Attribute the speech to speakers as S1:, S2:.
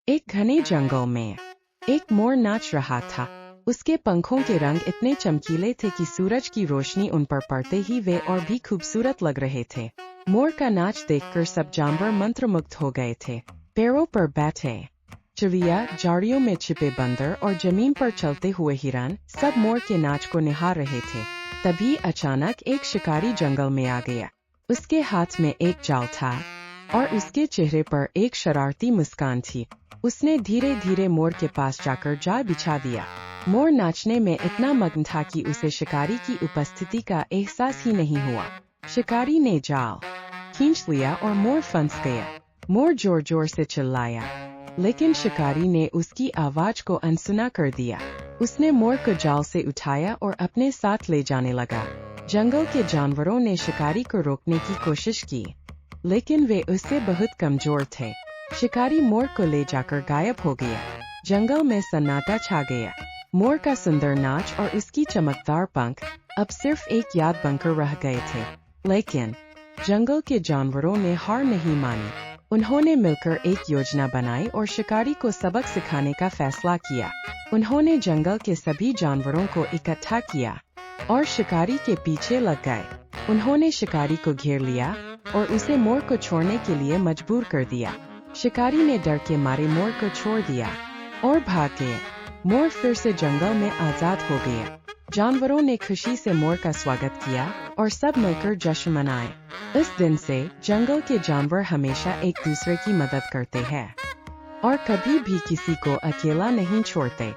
S1: एक घने जंगल में एक मोर नाच रहा था। उसके पंखों के रंग इतने चमकीले थे कि सूरज की रोशनी उन पर पड़ते ही वे और भी खूबसूरत लग रहे थे। मोर का नाच देखकर सब जानवर मंत्रमुग्ध हो गए थे। पेड़ों पर बैठे चिड़िया, झाड़ियों में छिपे बंदर और जमीन पर चलते हुए हिरन सब मोर के नाच को निहार रहे थे। तभी अचानक एक शिकारी जंगल में आ गया। उसके हाथ में एक जाल था और उसके चेहरे पर एक शरारती मुस्कान थी। उसने धीरे धीरे मोर के पास जाकर जाल बिछा दिया। मोर नाचने में इतना मग्न था कि उसे शिकारी की उपस्थिति का एहसास ही नहीं हुआ। शिकारी ने जाल खींच लिया और मोर फंस गया। मोर जोर जोर से चिल्लाया, लेकिन शिकारी ने उसकी आवाज को अनसुना कर दिया। उसने मोर को जाल से उठाया और अपने साथ ले जाने लगा। जंगल के जानवरों ने शिकारी को रोकने की कोशिश की, लेकिन वे उससे बहुत कमजोर थे। शिकारी मोर को ले जाकर गायब हो गया। जंगल में सन्नाटा छा गया। मोर का सुंदर नाच और उसकी चमकदार पंख अब सिर्फ एक याद बनकर रह गए थे। लेकिन जंगल के जानवरों ने हार नहीं मानी। उन्होंने मिलकर एक योजना बनाई और शिकारी को सबक सिखाने का फैसला किया। उन्होंने जंगल के सभी जानवरों को इकट्ठा किया और शिकारी के पीछे लग गए। उन्होंने शिकारी को घेर लिया और उसे मोर को छोड़ने के लिए मजबूर कर दिया। शिकारी ने डर के मारे मोर को छोड़ दिया और भाग गए। मोर फिर से जंगल में आजाद हो गया। जानवरों ने खुशी से मोर का स्वागत किया और सब मिलकर जश्न मनाए। इस दिन से जंगल के जानवर हमेशा एक दूसरे की मदद करते हैं और कभी भी किसी को अकेला नहीं छोड़ते।